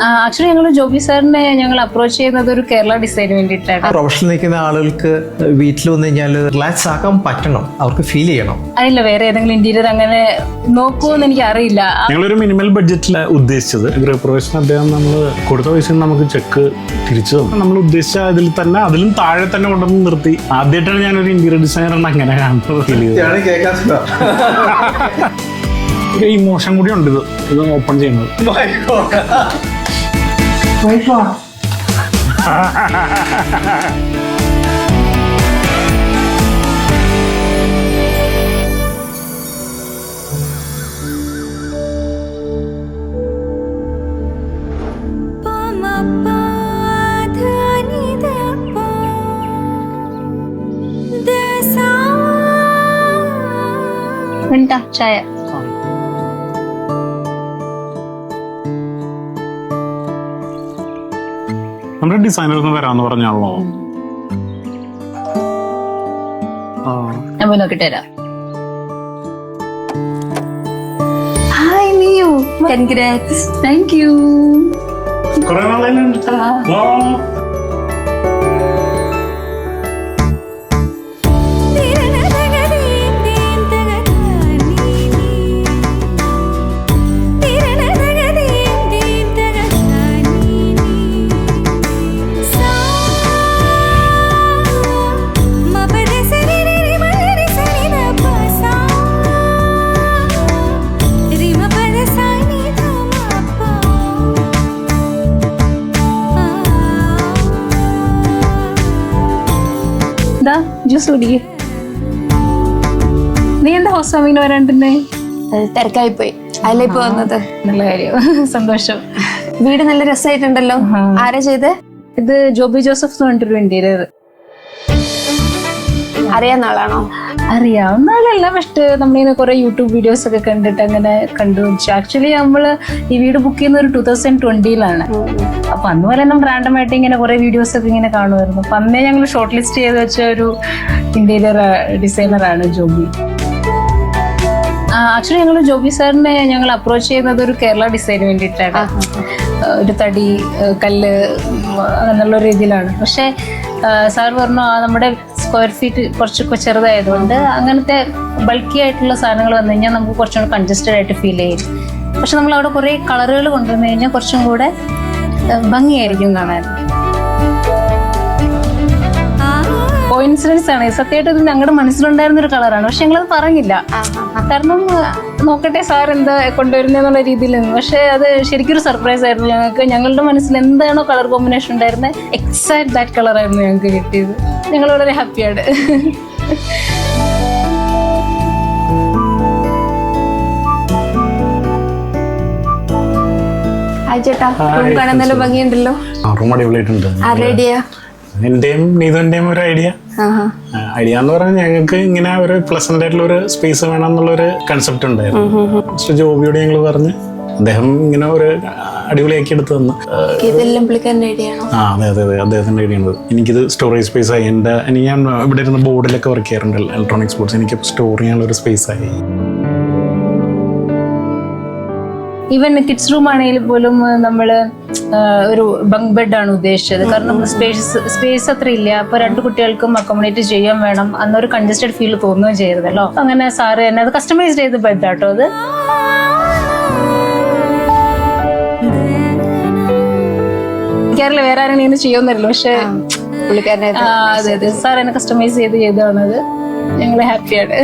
Actually ഞങ്ങൾ ജോബി സാറിനെ ഞങ്ങൾ അപ്രോച്ച് ചെയ്യുന്നത് ഒരു കേരള ഡിസൈന് വേണ്ടിയിട്ടാണ്. പ്രൊഫഷണൽ നിൽക്കുന്ന ആളുകൾക്ക് വീട്ടിൽ വന്നു കഴിഞ്ഞാൽ റിലാക്സ് ആക്കാൻ പറ്റണം, അവർക്ക് ഫീൽ ചെയ്യണം. അറിയില്ല വേറെ ഏതെങ്കിലും ഇന്റീരിയർ അങ്ങനെ നോക്കുമെന്ന് എനിക്ക് അറിയില്ല. ഞങ്ങളൊരു മിനിമൽ ബഡ്ജറ്റിലാണ് ഉദ്ദേശിച്ചത്. ഗൃഹപ്രവേശനം അദ്ദേഹം നമ്മൾ കൊടുത്ത പൈസ നമുക്ക് ചെക്ക് തിരിച്ചു തന്നു. നമ്മൾ ഉദ്ദേശിച്ച അതിൽ തന്നെ അതിലും താഴെ തന്നെ കൊണ്ടുവന്ന് നിർത്തി. ആദ്യമായിട്ടാണ് ഞാനൊരു ഇന്റീരിയർ ഡിസൈനറാണ് അങ്ങനെ കാണുന്നത്. ഫീൽ ചെയ്തത് ഒരു ഇമോഷൻ കൂടി ഉണ്ട് ഇത് ഓപ്പൺ ചെയ്യുന്നത്. ചായ നമ്മുടെ ഡിസൈനർ ഒന്ന് വരാന്ന് പറഞ്ഞാണല്ലോ. ഞാൻ പോയി നോക്കിട്ട് വരാം. Hi Niue, congrats. Thank you. കുറെ നാളായിട്ടുണ്ട്. ജ്യൂസ് കുടിക്ക്. നീ എന്താ ഹൗസ് വാമിങ്ങിന് വരാണ്ടിരുന്നേ? തിരക്കായി പോയി, അതിലേക്ക് വന്നത്. നല്ല കാര്യം, സന്തോഷം. വീട് നല്ല രസമായിട്ടുണ്ടല്ലോ. ആരാ ചെയ്തേ? ഇത് ജോബി ജോസഫ് എന്ന് പറഞ്ഞിട്ടൊരു ഇന്റീരിയർ. അറിയാവുന്ന ആളാണോ? അറിയാവുന്ന ആളല്ല, പക്ഷെ നമ്മളിങ്ങനെ കുറെ യൂട്യൂബ് വീഡിയോസ് ഒക്കെ കണ്ടിട്ട് അങ്ങനെ കണ്ടുപിടിച്ചു. ആക്ച്വലി നമ്മള് ഈ വീട് ബുക്ക് ചെയ്യുന്ന ഒരു 2020-ലാണ്. അപ്പൊ അന്ന് പോലെ നമ്മൾ റാൻഡമായിട്ട് ഇങ്ങനെ കുറെ വീഡിയോസ് ഒക്കെ ഇങ്ങനെ കാണുമായിരുന്നു. അപ്പൊ അന്നേ ഞങ്ങൾ ഷോർട്ട് ലിസ്റ്റ് ചെയ്ത് വെച്ച ഒരു ഇന്റീരിയർ ഡിസൈനറാണ് ജോബി. ആക്ച്വലി ഞങ്ങൾ ജോബി സാറിനെ ഞങ്ങൾ അപ്രോച്ച് ചെയ്യുന്നത് ഒരു കേരള ഡിസൈന് വേണ്ടിയിട്ടാണ്. ഒരു തടി കല്ല് അങ്ങനെയുള്ള രീതിയിലാണ്. പക്ഷെ സാർ പറഞ്ഞു നമ്മുടെ സ്ക്വയർ ഫീറ്റ് കുറച്ച് ചെറുതായതുകൊണ്ട് അങ്ങനത്തെ ബൾക്കി ആയിട്ടുള്ള സാധനങ്ങൾ വന്നു കഴിഞ്ഞാൽ നമുക്ക് കുറച്ചും കൂടെ കൺജസ്റ്റഡ് ആയിട്ട് ഫീൽ ചെയ്യും. പക്ഷെ നമ്മൾ അവിടെ കുറേ കളറുകൾ കൊണ്ടുവന്നു കഴിഞ്ഞാൽ കുറച്ചും കൂടെ ഭംഗിയായിരിക്കും കാണാൻ. കോയിൻസിഡൻസ് ആണ് സത്യമായിട്ട്. ഇത് ഞങ്ങളുടെ മനസ്സിലുണ്ടായിരുന്ന ഒരു കളറാണ്, പക്ഷെ ഞങ്ങളത് പറഞ്ഞില്ല. കാരണം നോക്കട്ടെ സാർ എന്താ കൊണ്ടുവരുന്നുള്ള രീതിയിൽ നിന്ന്. പക്ഷെ അത് ശരിക്കും ഒരു സർപ്രൈസ് ആയിരുന്നു ഞങ്ങൾക്ക്. ഞങ്ങളുടെ മനസ്സിൽ എന്താണോ കളർ കോമ്പിനേഷൻ ഉണ്ടായിരുന്നത് എക്സാക്ട് ദാറ്റ് കളറായിരുന്നു ഞങ്ങൾക്ക് കിട്ടിയത്. ഞങ്ങൾ വളരെ ഹാപ്പിയാണ്. ചേട്ടാ, റൂം കാണാൻ നല്ല ഭംഗിയുണ്ടല്ലോ. റൂം അടിപൊളിയായിട്ടുണ്ട്. എന്റെയും നീതുന്റെയും ഒരു ഐഡിയ എന്ന് പറഞ്ഞാൽ ഞങ്ങൾക്ക് ഇങ്ങനെ ഒരു പ്ലസന്റ് ആയിട്ടുള്ള ഒരു സ്പേസ് വേണം എന്നുള്ളൊരു കൺസെപ്റ്റ് ഉണ്ടായിരുന്നു. മിസ്റ്റർ ജോബിയോട് ഞങ്ങൾ പറഞ്ഞ് അദ്ദേഹം ഇങ്ങനെ ഒരു അടിപൊളിയാക്കി എടുത്ത് തന്നു. അതെ അതെ അതെ, അദ്ദേഹത്തിന്റെ ഐഡിയ ആണ്. എനിക്കിത് സ്റ്റോറേജ് സ്പേസ് ആയി. ഞാൻ ഇവിടെ ഇരുന്ന് ബോർഡിലൊക്കെ വർക്ക് ചെയ്യാറുണ്ട്, ഇലക്ട്രോണിക് സ്പോർട്സ്. എനിക്ക് സ്റ്റോർ ചെയ്യാനുള്ള ഒരു സ്പേസ് ആയി. ഈവൻ കിഡ്സ് റൂം ആണെങ്കിൽ പോലും നമ്മൾ ഒരു ബങ്ക് ബെഡാണ് ഉദ്ദേശിച്ചത്. കാരണം സ്പേസ് അത്ര ഇല്ല. അപ്പൊ 2 കുട്ടികൾക്കും അക്കോമഡേറ്റ് ചെയ്യാൻ വേണം. അന്നൊരു കൺജസ്റ്റഡ് ഫീൽ തോന്നുകയും ചെയ്തല്ലോ. അങ്ങനെ സാറ് തന്നെ അത് കസ്റ്റമൈസ്ഡ് ചെയ്ത് ബെഡാട്ടോ അത്. എനിക്കറിയില്ല വേറെ ആരെങ്കിലും ഇങ്ങനെ ചെയ്യുമെന്നറിയില്ല, പക്ഷെ അതെ അതെ സാർ എന്നെ കസ്റ്റമൈസ് ചെയ്തതാണത്. ഞങ്ങൾ ഹാപ്പിയാണ്.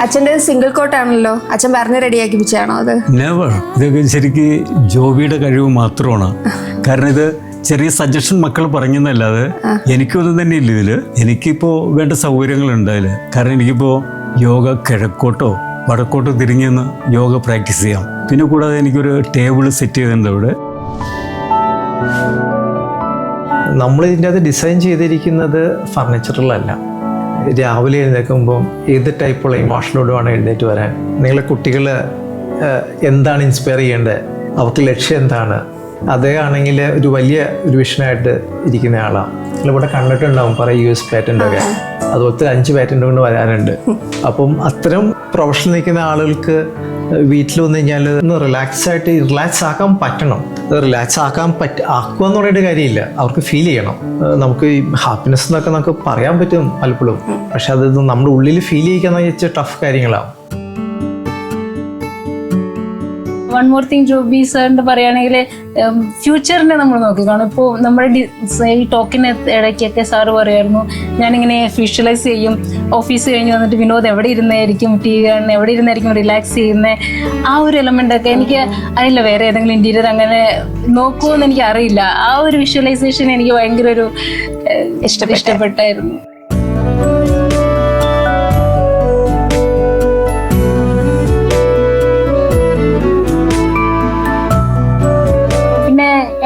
അച്ഛൻ്റെ സിംഗിൾ കോട്ട് ആണല്ലോ, അച്ഛൻ പറഞ്ഞ് റെഡിയാക്കി വെച്ചാണോ അത്? നെവർ. ഇതൊക്കെ ശരിക്ക് ജോബിയുടെ കഴിവ് മാത്രമാണ്. കാരണം ഇത് ചെറിയ സജഷൻ മക്കൾ പറഞ്ഞെന്നല്ലാതെ എനിക്കൊന്നും തന്നെ ഇല്ല ഇതില്. എനിക്കിപ്പോൾ വേണ്ട സൗകര്യങ്ങളുണ്ട് അതിൽ. കാരണം എനിക്കിപ്പോൾ യോഗ കിഴക്കോട്ടോ വടക്കോട്ടോ തിരിഞ്ഞെന്ന് യോഗ പ്രാക്ടീസ് ചെയ്യാം. പിന്നെ കൂടാതെ എനിക്കൊരു ടേബിൾ സെറ്റ് ചെയ്തിട്ടുണ്ട് അവിടെ. നമ്മൾ ഇതിൻ്റെ അത് ഡിസൈൻ ചെയ്തിരിക്കുന്നത് ഫർണിച്ചറിലല്ല. രാവിലെ എഴുന്നേൽക്കുമ്പം ഏത് ടൈപ്പുള്ള ഇമോഷനോടുമാണ് എഴുന്നേറ്റ് വരാൻ. നിങ്ങളെ കുട്ടികൾ എന്താണ് ഇൻസ്പയർ ചെയ്യേണ്ടത്, അവർക്ക് ലക്ഷ്യം എന്താണ്, അദ്ദേഹമാണെങ്കിൽ ഒരു വലിയ ഒരു വിഷനായിട്ട് ഇരിക്കുന്ന ആളാണ്. ഇവിടെ കണ്ടിട്ടുണ്ടാവും കുറേ US patent ഒക്കെ, അതുപോലത്തെ 5 patent കൊണ്ട് വരാനുണ്ട്. അപ്പം അത്തരം പ്രൊഫഷണൽ നിൽക്കുന്ന ആളുകൾക്ക് വീട്ടിൽ വന്നു കഴിഞ്ഞാൽ ഒന്ന് റിലാക്സ് ആക്കാൻ പറ്റണം. റിലാക്സ് ആക്കുക എന്ന് പറയുന്ന കാര്യമില്ല, അവർക്ക് ഫീൽ ചെയ്യണം. നമുക്ക് ഈ ഹാപ്പിനെസ് എന്നൊക്കെ നമുക്ക് പറയാൻ പറ്റും പലപ്പോഴും, പക്ഷെ അത് നമ്മുടെ ഉള്ളിൽ ഫീൽ ചെയ്യിക്കാന്ന് വെച്ചാൽ ടഫ് കാര്യങ്ങളാണ്. വൺ മോർ തിങ് ജോബി സാറിന്റെ പറയുകയാണെങ്കിൽ ഫ്യൂച്ചറിനെ നമ്മൾ നോക്കിക്കാണും. ഇപ്പോൾ നമ്മുടെ ഈ ടോക്കിന് ഇടയ്ക്കൊക്കെ സാറ് പറയുമായിരുന്നു, ഞാനിങ്ങനെ വിഷ്വലൈസ് ചെയ്യും, ഓഫീസ് കഴിഞ്ഞ് വന്നിട്ട് വിനോദ് എവിടെ ഇരുന്നായിരിക്കും TV കാണുന്നത്, എവിടെ ഇരുന്നായിരിക്കും റിലാക്സ് ചെയ്യുന്നത്. ആ ഒരു എലമെന്റ് ഒക്കെ എനിക്ക് അറിയില്ല, വേറെ ഏതെങ്കിലും ഇന്റീരിയർ അങ്ങനെ നോക്കുമെന്ന് എനിക്ക് അറിയില്ല. ആ ഒരു വിഷ്വലൈസേഷൻ എനിക്ക് ഭയങ്കര ഒരു ഇഷ്ടപ്പെട്ടായിരുന്നു.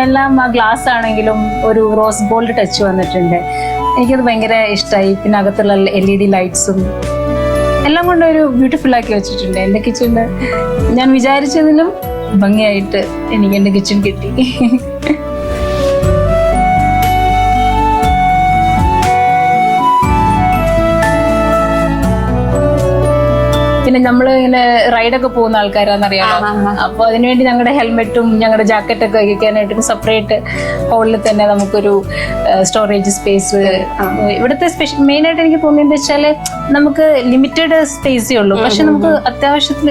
എല്ലാം ആ ഗ്ലാസ് ആണെങ്കിലും ഒരു റോസ് ഗോൾഡ് ടച്ച് വന്നിട്ടുണ്ട്, എനിക്കത് ഭയങ്കര ഇഷ്ടമായി. പിന്നെ അകത്തുള്ള LED ലൈറ്റ്സും എല്ലാം കൊണ്ട് ഒരു ബ്യൂട്ടിഫുൾ ആക്കി വെച്ചിട്ടുണ്ട്. എൻ്റെ കിച്ചണിൽ ഞാൻ വിചാരിച്ചതിലും ഭംഗിയായിട്ട് എനിക്ക് എൻ്റെ കിച്ചൺ കിട്ടി. പിന്നെ നമ്മൾ ഇങ്ങനെ റൈഡൊക്കെ പോകുന്ന ആൾക്കാരാണെന്നറിയാമോ, അപ്പൊ അതിനുവേണ്ടി ഞങ്ങളുടെ ഹെൽമെറ്റും ഞങ്ങളുടെ ജാക്കറ്റൊക്കെ വയ്ക്കാനായിട്ട് സെപ്പറേറ്റ് ഹോളിൽ തന്നെ നമുക്കൊരു സ്റ്റോറേജ് സ്പേസ്. ഇവിടുത്തെ മെയിൻ ആയിട്ട് എനിക്ക് തോന്നിയെന്ന് വെച്ചാൽ നമുക്ക് ലിമിറ്റഡ് സ്പേസേ ഉള്ളൂ, പക്ഷെ നമുക്ക് അത്യാവശ്യത്തിൽ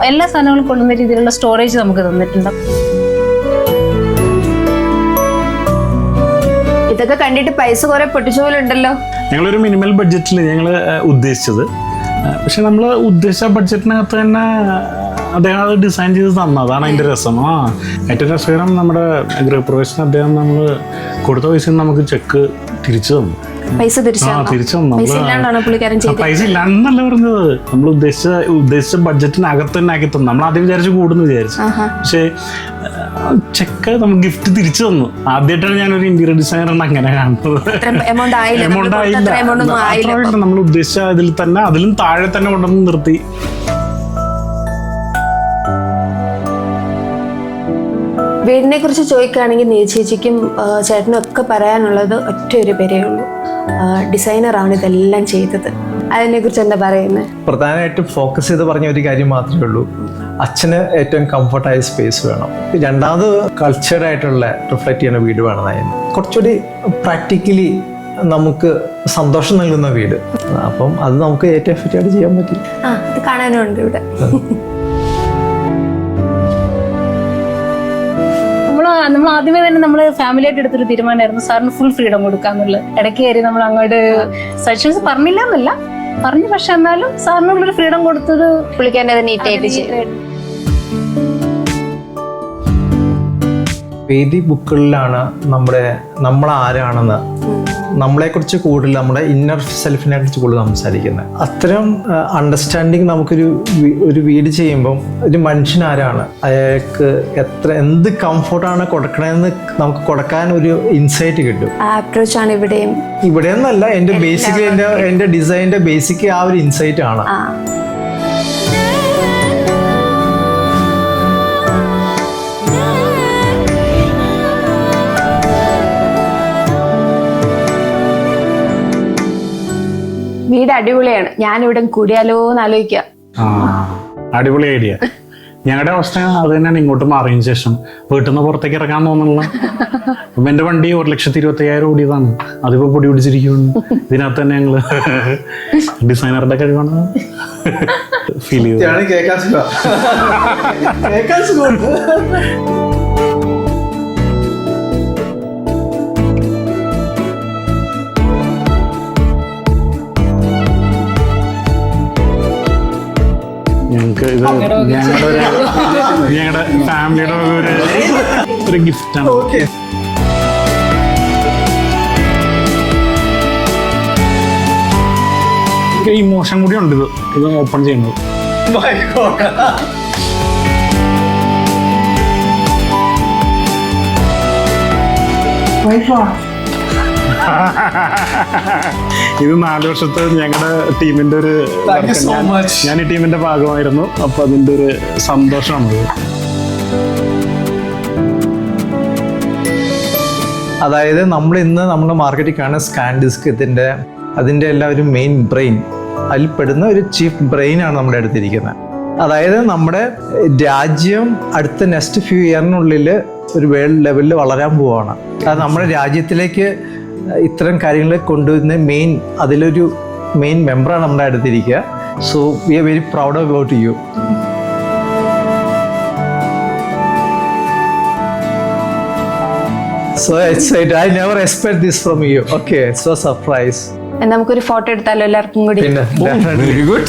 എല്ലാ സാധനങ്ങളും കൊള്ളുന്ന രീതിയിലുള്ള സ്റ്റോറേജ് നമുക്ക് തന്നിട്ടുണ്ട്. ഇതൊക്കെ കണ്ടിട്ട് പൈസ കുറെ പൊട്ടിച്ച പോലെ ഉണ്ടല്ലോ. ഞങ്ങളൊരു മിനിമൽ ബഡ്ജറ്റിൽ ഞങ്ങൾ ഉദ്ദേശിച്ചത്, പക്ഷെ നമ്മൾ ഉദ്ദേശിച്ച ബഡ്ജറ്റിനകത്ത് തന്നെ അദ്ദേഹം അത് ഡിസൈൻ ചെയ്ത് തന്നു. അതാണ് അതിൻ്റെ രസം. ഏറ്റവും രസകരം, നമ്മുടെ ഗൃഹപ്രവേശനം അദ്ദേഹം നമ്മൾ കൊടുത്ത പൈസ നമുക്ക് ചെക്ക് തിരിച്ചു തന്നു. പൈസ തിരിച്ചു തന്നു. പൈസ ഇല്ലാന്നല്ല പറഞ്ഞത്, നമ്മൾ ഉദ്ദേശിച്ച ബഡ്ജറ്റിനകത്ത് തന്നെ ആക്കി തന്നു. നമ്മൾ ആദ്യം വിചാരിച്ചു കൂടുന്നു വിചാരിച്ചു, പക്ഷേ ചെക്ക് നമുക്ക് ഗിഫ്റ്റ് തിരിച്ചു തന്നു. ആദ്യമായിട്ടാണ് ഞാനൊരു ഇന്റീരിയർ ഡിസൈനർ അങ്ങനെ കാണുന്നത്. എമൗണ്ട് ആയില്ല, നമ്മൾ ഉദ്ദേശിച്ച ഇതിൽ തന്നെ, അതിലും താഴെ തന്നെ കൊണ്ടുവന്ന് നിർത്തി. വീടിനെ കുറിച്ച് ചോദിക്കുകയാണെങ്കിൽ നീ ചേച്ചിക്കും ചേട്ടനും ഒക്കെ പറയാനുള്ളത് ഒറ്റ ഒരു പേരേ ഉള്ളൂ, ഡിസൈനറാണ് ഇതെല്ലാം ചെയ്തത്. അതിനെ കുറിച്ച് എന്താ പറയുന്നത്? പ്രധാനമായിട്ടും ഫോക്കസ് ചെയ്ത് പറഞ്ഞ ഒരു കാര്യം മാത്രമേ ഉള്ളൂ, അച്ഛന് ഏറ്റവും കംഫർട്ടായ സ്പേസ് വേണം. രണ്ടാമത് കൾച്ചറായിട്ടുള്ള റിഫ്ലക്റ്റ് ചെയ്യുന്ന വീട് വേണമെന്നായിരുന്നു. കുറച്ചുകൂടി പ്രാക്ടിക്കലി നമുക്ക് സന്തോഷം നൽകുന്ന വീട്. അപ്പം അത് നമുക്ക് ഏറ്റവും എഫക്റ്റായിട്ട് ചെയ്യാൻ പറ്റും. ഇത് കാണാനും ഉണ്ട് ഇവിടെ. നമ്മൾ ആദ്യമേ തന്നെ നമ്മൾ ഫാമിലി ആയിട്ട് എടുത്തൊരു തീരുമാനമായിരുന്നു സാറിന് ഫുൾ ഫ്രീഡം കൊടുക്കാന്നുള്ളത്. ഇടയ്ക്ക് കയറി നമ്മൾ അങ്ങോട്ട് സജഷൻസ് പറഞ്ഞില്ല എന്നല്ല പറഞ്ഞു, പക്ഷെ എന്നാലും സാറിനുള്ളൊരു ഫ്രീഡം കൊടുത്തത് പുള്ളിക്കാരൻ അത് നീറ്റായിട്ട് ചെയ്തു. വേദി ബുക്കുകളിലാണ് നമ്മൾ ആരാണെന്ന്, നമ്മളെക്കുറിച്ച് കൂടുതൽ, നമ്മുടെ ഇന്നർ സെൽഫിനെ കുറിച്ച് കൂടുതൽ സംസാരിക്കുന്നത്. അത്തരം അണ്ടർസ്റ്റാൻഡിങ് ഒരു വീട് ചെയ്യുമ്പം ഒരു മനുഷ്യൻ ആരാണ്, അയാൾക്ക് എന്ത് കംഫർട്ടാണ് കൊടുക്കണമെന്ന് നമുക്ക് കൊടുക്കാൻ ഒരു ഇൻസൈറ്റ് കിട്ടും. അപ്രോച്ചാണ് ഇവിടെ എന്നല്ല, എൻ്റെ ഡിസൈനിന്റെ ബേസിക് ആ ഒരു ഇൻസൈറ്റ് ആണ്. വീട് അടിപൊളിയാണ്, ഞാനിവിടെ കൂടിയാലോ എന്ന് ആലോചിക്കാം. അടിപൊളി ഐഡിയ. ഞങ്ങളുടെ അവസ്ഥ അത് തന്നെയാണ്. ഇങ്ങോട്ട് മാറിയതിനു ശേഷം വീട്ടിൽ നിന്ന് പുറത്തേക്ക് ഇറങ്ങാൻ തോന്നുന്നില്ല. അപ്പൊ എന്റെ വണ്ടി 1,20,000 ഓടിയതാണ്, അതിപ്പോ പൊടി പിടിച്ചിരിക്കുന്നു. ഇതിനകത്ത് തന്നെ ഞങ്ങള് ഡിസൈനറുടെ കഴിവാണ് ഫീൽ ചെയ്തത്. ഞങ്ങൾക്ക് ഇത് ഞങ്ങളുടെ ഫാമിലിയുടെ ഒരു ഗിഫ്റ്റാണ്. ഇമോഷൻ കൂടി ഉണ്ട് ഇത് ഓപ്പൺ ചെയ്യുന്നത്. ഇത് 4 വർഷത്തെ ഞങ്ങളുടെ ടീമിന്റെ ഒരു ഞാൻ ഈ ടീമിന്റെ ഭാഗമായിരുന്നു. അപ്പൊ അതിന്റെ ഒരു സന്തോഷമാണ്. അതായത് നമ്മൾ ഇന്ന് നമ്മുടെ മാർക്കറ്റിൽ കാണുന്ന സ്കാൻ ഡിസ്ക് അതിൻ്റെ എല്ലാം ഒരു മെയിൻ ബ്രെയിൻ, അതിൽ പെടുന്ന ഒരു ചീഫ് ബ്രെയിനാണ് നമ്മുടെ അടുത്തിരിക്കുന്നത്. അതായത് നമ്മുടെ രാജ്യം അടുത്ത നെക്സ്റ്റ് ഫ്യൂ ഇയറിനുള്ളിൽ ഒരു വേൾഡ് ലെവലിൽ വളരാൻ പോവുകയാണ്. അത് നമ്മുടെ രാജ്യത്തിലേക്ക് ഇത്തരം കാര്യങ്ങൾ കൊണ്ടുവരുന്ന അതിലൊരു മെയിൻ മെമ്പറാണ് നമ്മുടെ അടുത്തിരിക്കുക. So we are very proud about you. So excited. I never expect this from you. Okay, so surprise. നമുക്കൊരു ഫോട്ടോ എടുത്താലോ എല്ലാവർക്കും കൂടി? Definitely. Very good.